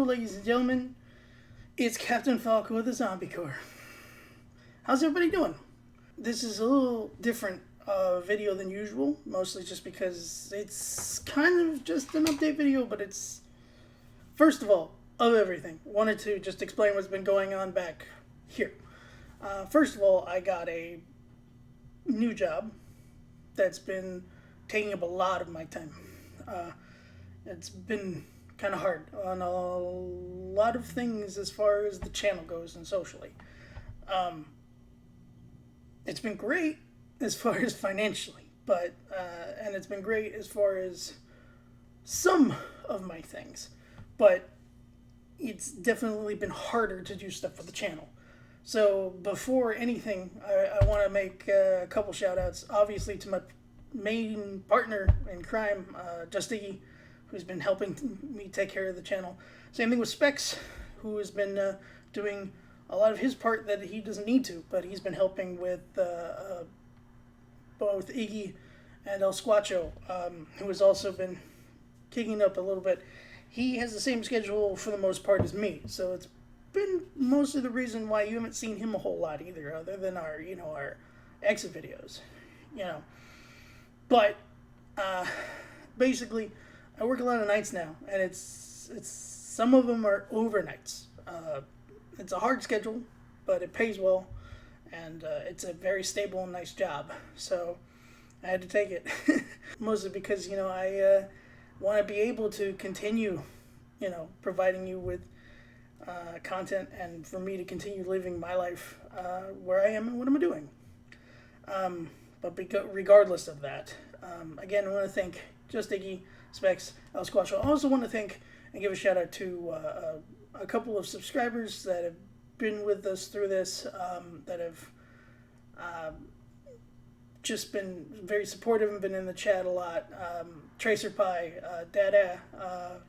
ladies and gentlemen. It's Captain Falco of the ZombieCorps. How's everybody doing? This is a little different video than usual, mostly just because it's kind of just an update video, but it's, first of all, of everything. Wanted to just explain what's been going on back here. First of all, I got a new job that's been taking up a lot of my time. It's been kind of hard on a lot of things as far as the channel goes and socially. It's been great as far as financially, but and it's been great as far as some of my things, but it's definitely been harder to do stuff for the channel. So before anything, I want to make a couple shout outs, obviously to my main partner in crime, JustIggy, who's been helping me take care of the channel. Same thing with Specs, who has been doing a lot of his part that he doesn't need to, but he's been helping with both Iggy and El Squatcho, who has also been kicking up a little bit. He has the same schedule for the most part as me, so it's been mostly the reason why you haven't seen him a whole lot either, other than our, our exit videos, But basically, I work a lot of nights now, and it's some of them are overnights. It's a hard schedule, but it pays well, and it's a very stable and nice job. So I had to take it, mostly because I want to be able to continue, providing you with content, and for me to continue living my life where I am and what I'm doing. But regardless of that, again, I want to thank JustIggy, Specs, El Squatcho. I also want to thank and give a shout out to a couple of subscribers that have been with us through this, that have just been very supportive and been in the chat a lot. Tracer Pie, Dada,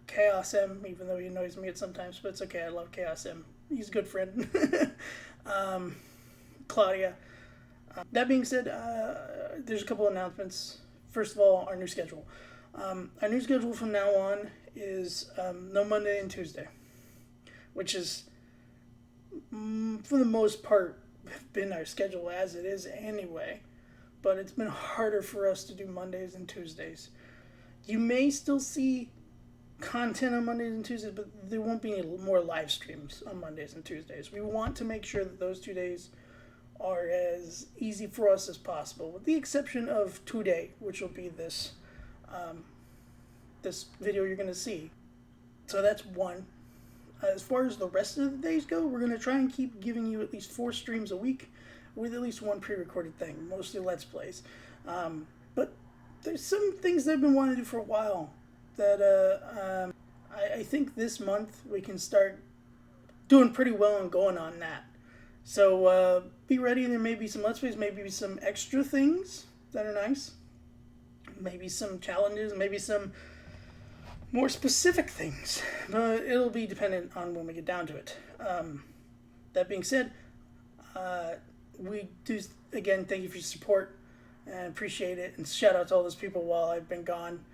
Chaos M, even though he annoys me at sometimes, but it's okay, I love Chaos M. He's a good friend. Claudia. That being said, there's a couple announcements. First of all, our new schedule. Our new schedule from now on is no Monday and Tuesday, which is, for the most part, been our schedule as it is anyway, but it's been harder for us to do Mondays and Tuesdays. You may still see content on Mondays and Tuesdays, but there won't be any more live streams on Mondays and Tuesdays. We want to make sure that those 2 days are as easy for us as possible, with the exception of today, which will be this this video you're going to see. So that's one. As far as the rest of the days go, we're going to try and keep giving you at least 4 streams a week with at least one pre-recorded thing, mostly Let's Plays. But there's some things that I've been wanting to do for a while that I think this month we can start doing pretty well and going on that. So be ready, there may be some Let's Plays, maybe some extra things that are nice, maybe some challenges, maybe some more specific things, but it'll be dependent on when we get down to it. That being said, we do, again, thank you for your support and appreciate it, and shout out to all those people while I've been gone.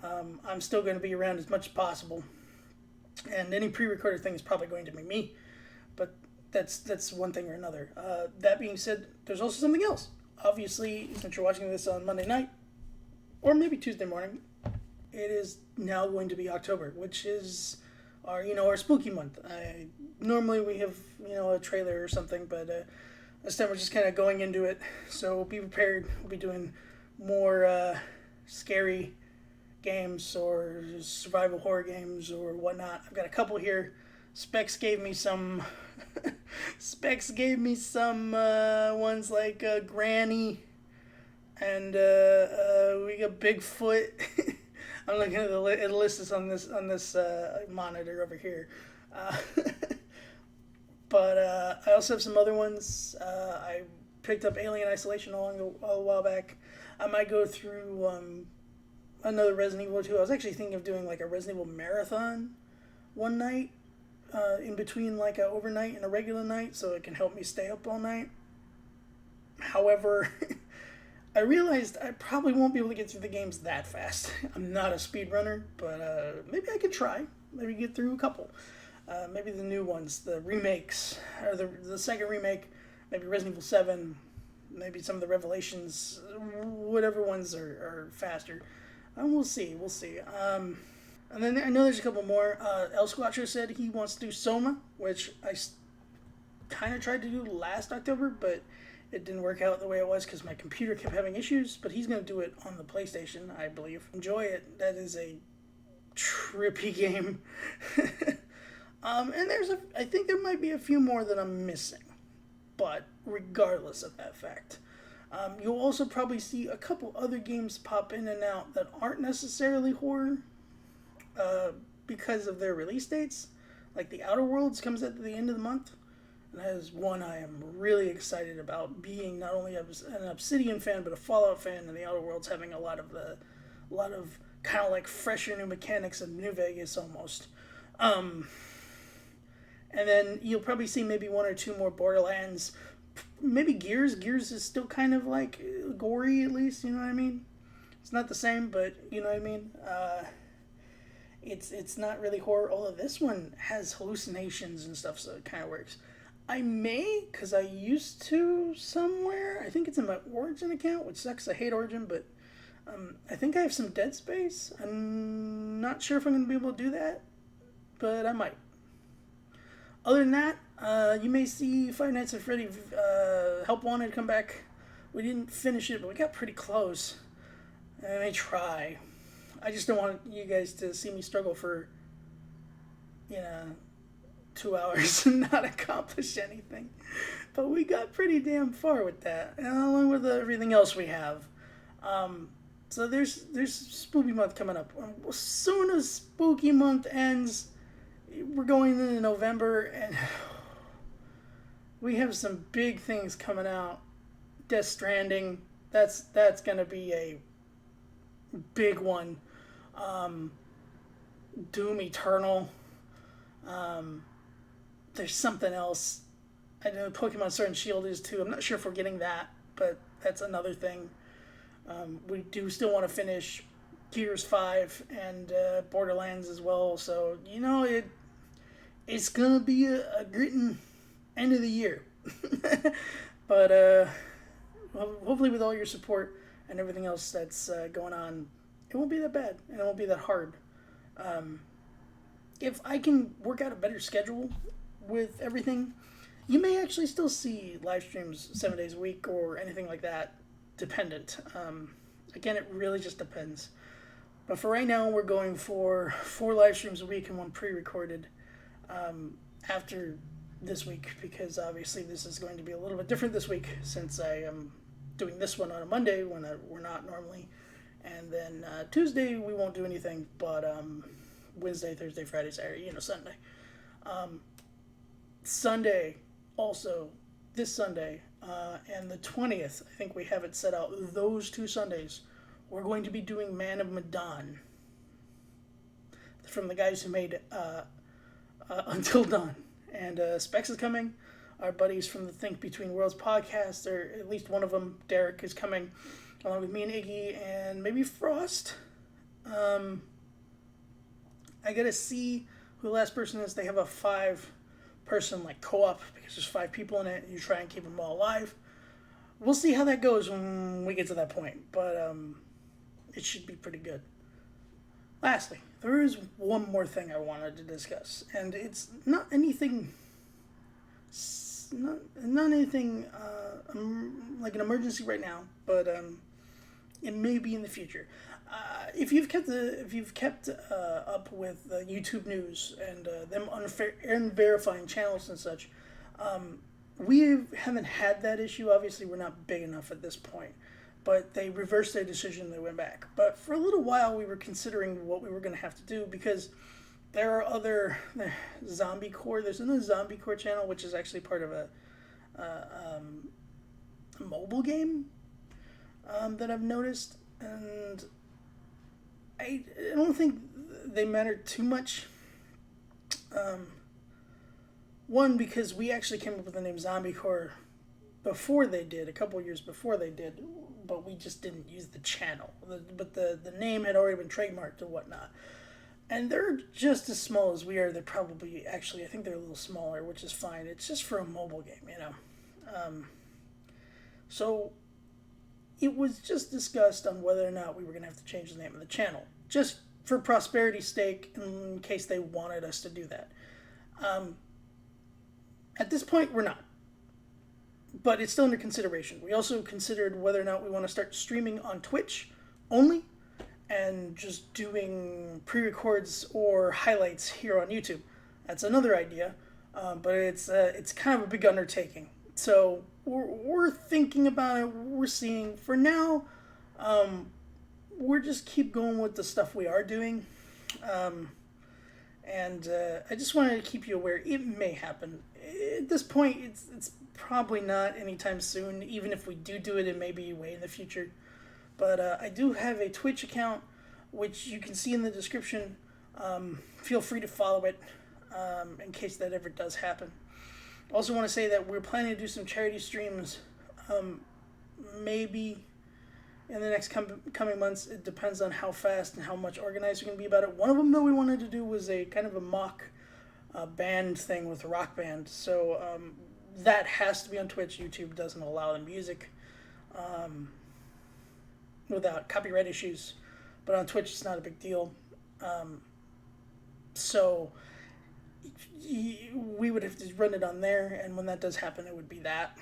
I'm still going to be around as much as possible, and any pre-recorded thing is probably going to be me, but that's one thing or another. That being said, there's also something else. Obviously, since you're watching this on Monday night, or maybe Tuesday morning, it is now going to be October, which is our, our spooky month. Normally we have, a trailer or something, but this time we're just kind of going into it. So be prepared. We'll be doing more scary games or survival horror games or whatnot. I've got a couple here. Specs gave me some ones like Granny, and we got Bigfoot. I'm looking at the list is on this monitor over here, but I also have some other ones. I picked up Alien Isolation a while back. I might go through another Resident Evil 2. I was actually thinking of doing like a Resident Evil marathon one night, in between like a overnight and a regular night, so it can help me stay up all night. However, I realized I probably won't be able to get through the games that fast. I'm not a speedrunner, but maybe I could try. Maybe get through a couple. maybe the new ones, the remakes, or the second remake, maybe Resident Evil 7, maybe some of the Revelations, whatever ones are faster. We'll see, we'll see. And then I know there's a couple more. El Squatcho said he wants to do Soma, which I kind of tried to do last October, but it didn't work out the way it was because my computer kept having issues. But he's going to do it on the PlayStation, I believe. Enjoy it. That is a trippy game. And I think there might be a few more that I'm missing. But regardless of that fact, you'll also probably see a couple other games pop in and out that aren't necessarily horror because of their release dates. Like The Outer Worlds comes at the end of the month. And that is one I am really excited about, being not only an Obsidian fan, but a Fallout fan, and The Outer Worlds having a lot of kind of like fresher new mechanics of New Vegas almost. And then you'll probably see maybe one or two more Borderlands. Maybe Gears. Gears is still kind of like gory, at least, you know what I mean? It's not the same, but you know what I mean? It's not really horror, although this one has hallucinations and stuff, so it kind of works. I may, because I used to somewhere. I think it's in my Origin account, which sucks. I hate Origin, but I think I have some Dead Space. I'm not sure if I'm going to be able to do that, but I might. Other than that, you may see Five Nights at Freddy Help Wanted come back. We didn't finish it, but we got pretty close. I may try. I just don't want you guys to see me struggle for, 2 hours and not accomplish anything. But we got pretty damn far with that, along with everything else we have. So there's Spooky Month coming up. As soon as Spooky Month ends, we're going into November, and we have some big things coming out. Death Stranding, that's gonna be a big one. Doom Eternal. There's something else. I know Pokemon Sword and Shield is too. I'm not sure if we're getting that, but that's another thing. We do still want to finish Gears 5 and Borderlands as well. So, it's going to be a gritting end of the year. But hopefully with all your support and everything else that's going on, it won't be that bad and it won't be that hard. If I can work out a better schedule with everything, you may actually still see live streams 7 days a week or anything like that, dependent. Again, it really just depends. But for right now, we're going for 4 live streams a week and 1 pre-recorded after this week, because obviously this is going to be a little bit different this week since I am doing this one on a Monday when we're not normally. And then Tuesday we won't do anything, but Wednesday, Thursday, Friday, Saturday, Sunday. Sunday, also, this Sunday, and the 20th, I think we have it set out, those 2 Sundays, we're going to be doing Man of Medan. From the guys who made Until Dawn. And Specs is coming. Our buddies from the Think Between Worlds podcast, or at least one of them, Derek, is coming, along with me and Iggy, and maybe Frost. I gotta see who the last person is. They have a 5-person co-op because there's 5 people in it, and you try and keep them all alive. We'll see how that goes when we get to that point, but it should be pretty good. Lastly, there is one more thing I wanted to discuss, and it's not anything like an emergency right now, but it may be in the future. If you've kept up with YouTube news and them unverifying channels and such, we haven't had that issue. Obviously, we're not big enough at this point, but they reversed their decision. They went back. But for a little while, we were considering what we were going to have to do, because there are other ZombieCorps. There's another ZombieCorps channel, which is actually part of a mobile game that I've noticed, and I don't think they matter too much. One, because we actually came up with the name ZombieCorps before they did, a couple years before they did, but we just didn't use the channel. But the name had already been trademarked or whatnot. And they're just as small as we are. They're probably, actually, I think they're a little smaller, which is fine. It's just for a mobile game, you know. So it was just discussed on whether or not we were going to have to change the name of the channel, just for prosperity's sake, in case they wanted us to do that. At this point, we're not. But it's still under consideration. We also considered whether or not we want to start streaming on Twitch only and just doing pre-records or highlights here on YouTube. That's another idea, but it's kind of a big undertaking. So we're thinking about it. We're seeing. For now, we're just keep going with the stuff we are doing. And I just wanted to keep you aware. It may happen. At this point, it's probably not anytime soon. Even if we do it, it may be way in the future. But I do have a Twitch account, which you can see in the description. Feel free to follow it in case that ever does happen. I also want to say that we're planning to do some charity streams, maybe in the next coming months. It depends on how fast and how much organized we're going to be about it. One of them that we wanted to do was a kind of a mock band thing with a rock band. So that has to be on Twitch. YouTube doesn't allow the music without copyright issues. But on Twitch, it's not a big deal. So we would have to run it on there, and when that does happen, it would be that.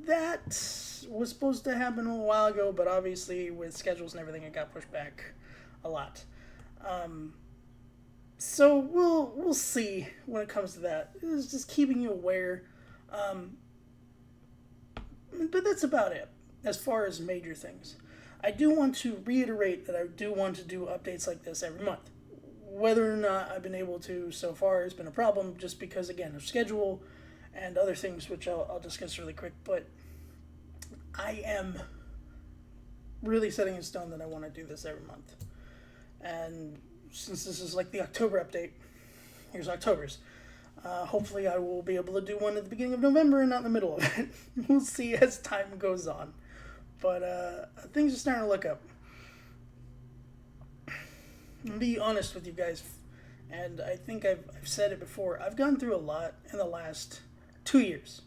That was supposed to happen a while ago, but obviously with schedules and everything, it got pushed back a lot. So we'll see when it comes to that. It's just keeping you aware. But that's about it as far as major things. I do want to reiterate that I do want to do updates like this every month. Whether or not I've been able to so far has been a problem, just because, again, of schedule and other things, which I'll discuss really quick. But I am really setting in stone that I want to do this every month. And since this is like the October update, here's October's. Hopefully I will be able to do one at the beginning of November and not in the middle of it. We'll see as time goes on. But things are starting to look up. I'll be honest with you guys, and I think I've said it before. I've gone through a lot in the last 2 years.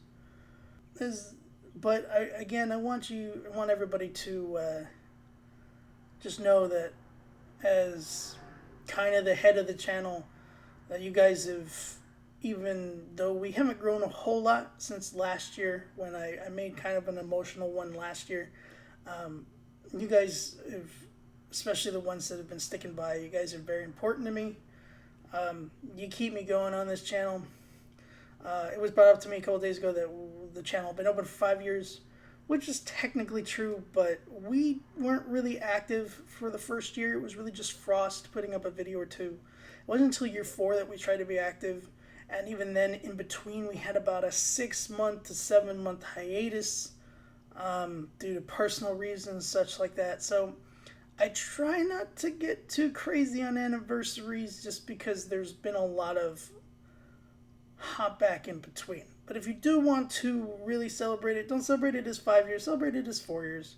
But I want everybody to just know that as kind of the head of the channel, that you guys have, even though we haven't grown a whole lot since last year, when I made kind of an emotional one last year, you guys have, especially the ones that have been sticking by, you guys are very important to me. You keep me going on this channel. It was brought up to me a couple days ago that the channel had been open for 5 years, which is technically true, but we weren't really active for the first year. It was really just Frost putting up a video or two. It wasn't until year 4 that we tried to be active, and even then, in between, we had about a 6-month to 7-month hiatus due to personal reasons, such like that. So I try not to get too crazy on anniversaries, just because there's been a lot of hop back in between. But if you do want to really celebrate it, don't celebrate it as 5 years, celebrate it as 4 years.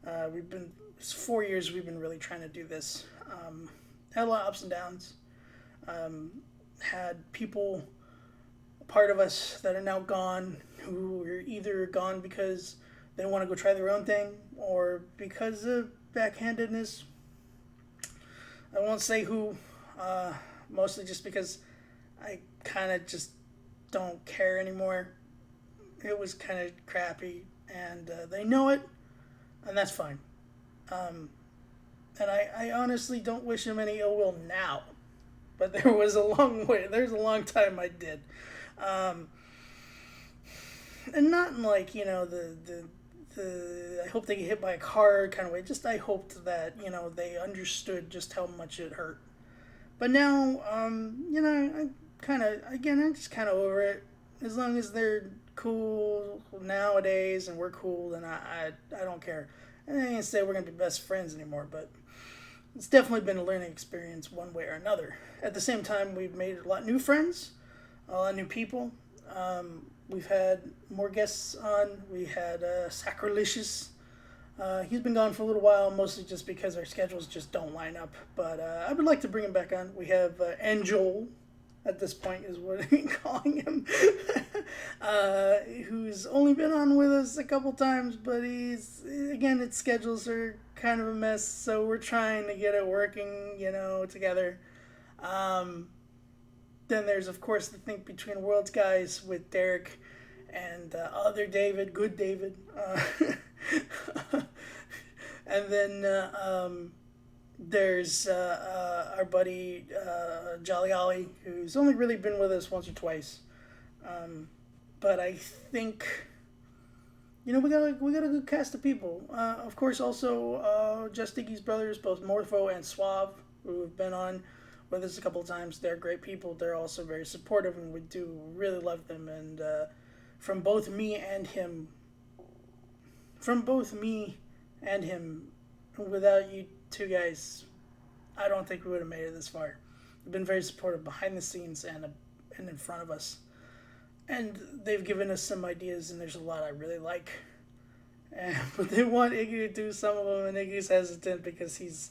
It's 4 years we've been really trying to do this. Had a lot of ups and downs. Had people, a part of us, that are now gone, who are either gone because they want to go try their own thing, or because of backhandedness. I won't say who, mostly just because I kind of just don't care anymore. It was kind of crappy, and they know it, and that's fine. And I honestly don't wish them any ill will now, but there's a long time I did. And not in like, the I hope they get hit by a car kind of way. Just I hoped that, they understood just how much it hurt. But now, I'm just kind of over it. As long as they're cool nowadays and we're cool, then I don't care. And I ain't say we're going to be best friends anymore, but it's definitely been a learning experience one way or another. At the same time, we've made a lot of new friends, a lot of new people. We've had more guests on. We had Sacrilegious He's been gone for a little while, mostly just because our schedules just don't line up. But I would like to bring him back on. We have Angel, at this point is what I'm calling him, who's only been on with us a couple times, but its schedules are kind of a mess, so we're trying to get it working, together. Um, then there's, of course, the Think Between Worlds guys with Derek and other David, good David. And then there's our buddy Jolly Ollie, who's only really been with us once or twice. But I think, we got a good cast of people. Of course, also JustIggy's brothers, both Morpho and Suave, who have been on with us a couple of times. They're great people. They're also very supportive, and we do really love them. And from both me and him, without you two guys, I don't think we would have made it this far. They've been very supportive behind the scenes and in front of us. And they've given us some ideas, and there's a lot I really like. But they want Iggy to do some of them, and Iggy's hesitant because he's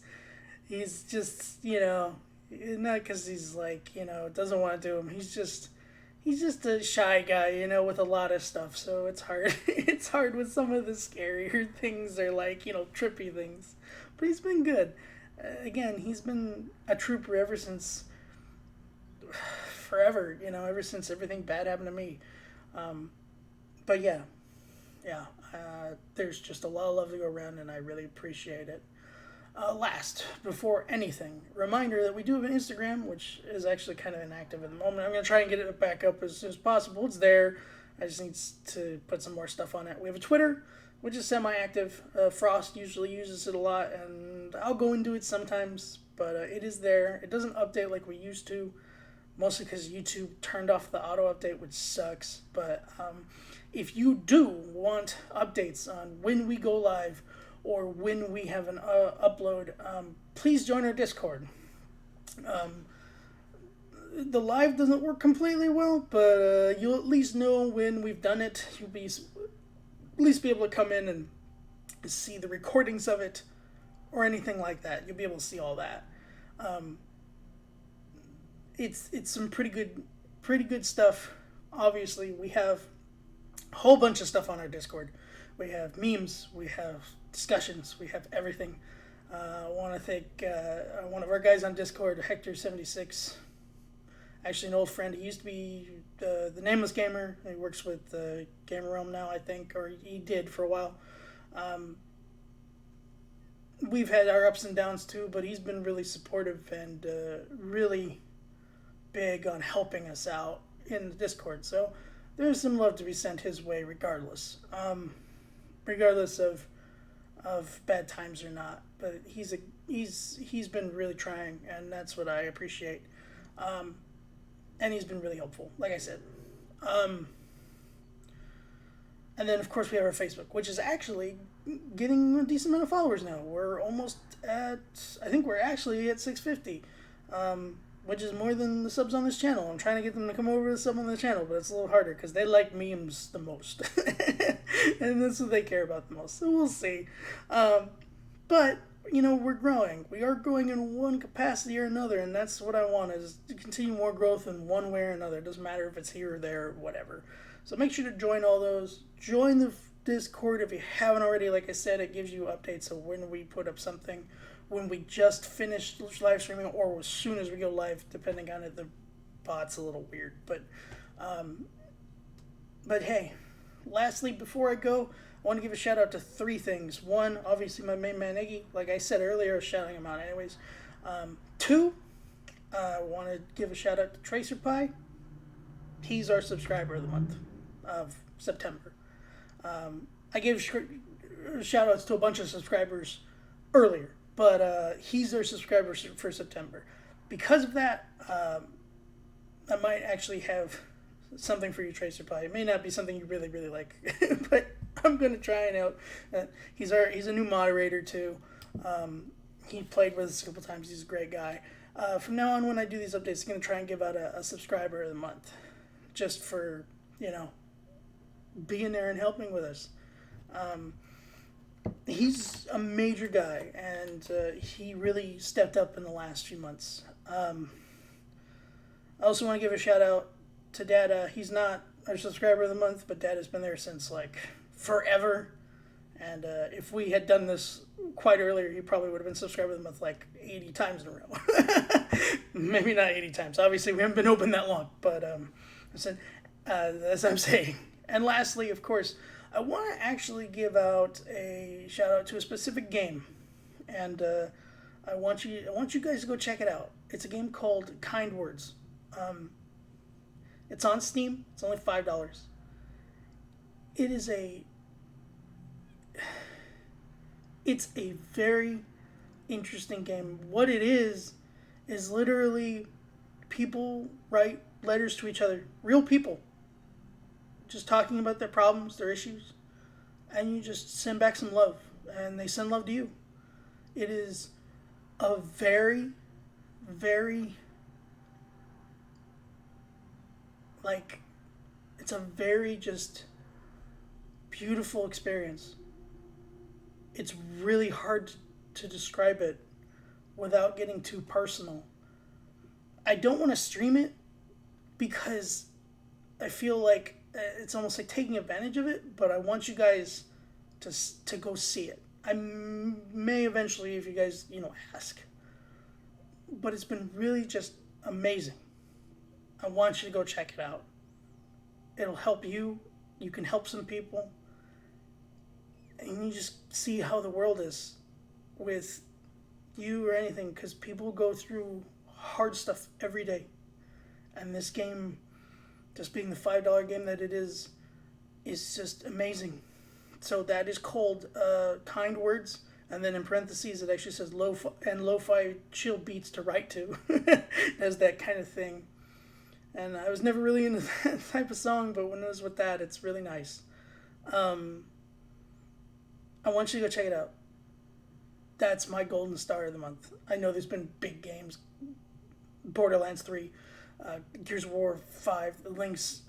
just, not because he's doesn't want to do them. He's just a shy guy, with a lot of stuff. So it's hard. It's hard with some of the scarier things or trippy things. But he's been good. Again, he's been a trooper ever since forever, ever since everything bad happened to me. But yeah, there's just a lot of love to go around, and I really appreciate it. Last, before anything, reminder that we do have an Instagram, which is actually kind of inactive at the moment. I'm going to try and get it back up as soon as possible. It's there. I just need to put some more stuff on it. We have a Twitter, which is semi-active. Frost usually uses it a lot, and I'll go into it sometimes, but it is there. It doesn't update like we used to, mostly because YouTube turned off the auto-update, which sucks. But if you do want updates on when we go live, or when we have an upload, please join our Discord. The live doesn't work completely well, but you'll at least know when we've done it. You'll at least be able to come in and see the recordings of it, or anything like that. You'll be able to see all that. It's some pretty good stuff. Obviously, we have a whole bunch of stuff on our Discord. We have memes, we have discussions, we have everything. I want to thank one of our guys on Discord, Hector76. Actually, an old friend. He used to be the Nameless Gamer. He works with Gamer Realm now, I think, or he did for a while. We've had our ups and downs too, but he's been really supportive and really big on helping us out in the Discord. So there's some love to be sent his way regardless. Regardless of bad times or not, but he's been really trying, and that's what I appreciate. And he's been really helpful, like I said. And then of course we have our Facebook, which is actually getting a decent amount of followers now. We're almost I think we're actually at 650, which is more than the subs on this channel. I'm trying to get them to come over to sub on the channel, but it's a little harder because they like memes the most. And that's what they care about the most. So we'll see. But, we're growing. We are growing in one capacity or another, and that's what I want, is to continue more growth in one way or another. It doesn't matter if it's here or there or whatever. So make sure to join all those. Join the Discord if you haven't already. Like I said, it gives you updates of when we put up something, when we just finished live streaming, or as soon as we go live, depending on it. The bot's a little weird. But hey, lastly, before I go, I want to give a shout out to 3 things. 1, obviously my main man Iggy. Like I said earlier, I was shouting him out anyways. 2, I want to give a shout out to Tracer Pie. He's our subscriber of the month of September. I gave shout outs to a bunch of subscribers earlier, but he's our subscriber for September. Because of that, I might actually have something for you, Tracer Pie. It may not be something you really, really like, but I'm going to try it out. He's a new moderator, too. He played with us a couple times. He's a great guy. From now on, when I do these updates, I'm going to try and give out a subscriber of the month, just for, being there and helping with us. he's a major guy, and he really stepped up in the last few months. I also want to give a shout out to Dad. He's not our subscriber of the month, but Dad has been there since like forever. And if we had done this quite earlier, he probably would have been subscriber of the month like 80 times in a row. Maybe not 80 times. Obviously, we haven't been open that long, but that's what I'm saying. And lastly, of course, I want to actually give out a shout out to a specific game, and I want you guys to go check it out. It's a game called Kind Words. It's on Steam. It's only $5. It is it's a very interesting game. What it is literally people write letters to each other, real people, just talking about their problems, their issues, and you just send back some love, and they send love to you. It is a very, very, like, it's a very just beautiful experience. It's really hard to describe it without getting too personal. I don't want to stream it because I feel like it's almost like taking advantage of it, but I want you guys to go see it. I may eventually, if you guys, ask. But it's been really just amazing. I want you to go check it out. It'll help you. You can help some people. And you just see how the world is with you or anything, because people go through hard stuff every day. And this game, just being the $5 game that it is just amazing. So that is called Kind Words, and then in parentheses it actually says lo-fi chill beats to write to. As that kind of thing. And I was never really into that type of song, but when it was with that, it's really nice. I want you to go check it out. That's my golden star of the month. I know there's been big games, Borderlands 3, Gears of War 5, Link's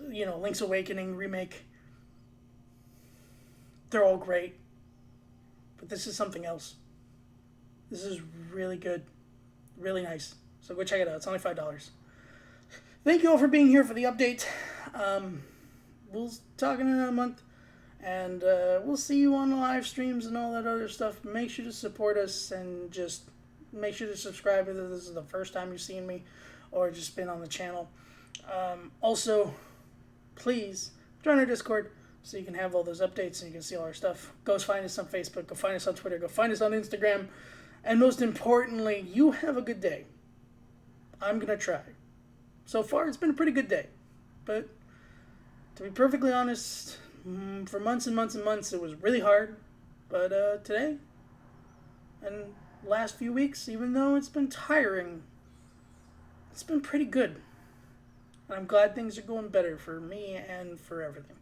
Awakening remake. They're all great, but this is something else. This is really good, really nice. So go check it out. It's only $5. Thank you all for being here for the update. We'll talk in another month, and we'll see you on the live streams and all that other stuff. Make sure to support us, and just make sure to subscribe if this is the first time you've seen me or just been on the channel. Also, please join our Discord so you can have all those updates and you can see all our stuff. Go find us on Facebook. Go find us on Twitter. Go find us on Instagram. And most importantly, you have a good day. I'm going to try. So far, it's been a pretty good day. But to be perfectly honest, for months and months and months, it was really hard. But today and last few weeks, even though it's been tiring, it's been pretty good. And I'm glad things are going better for me and for everything.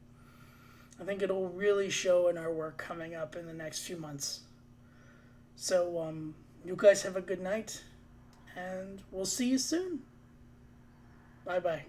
I think it'll really show in our work coming up in the next few months. So, you guys have a good night, and we'll see you soon. Bye-bye.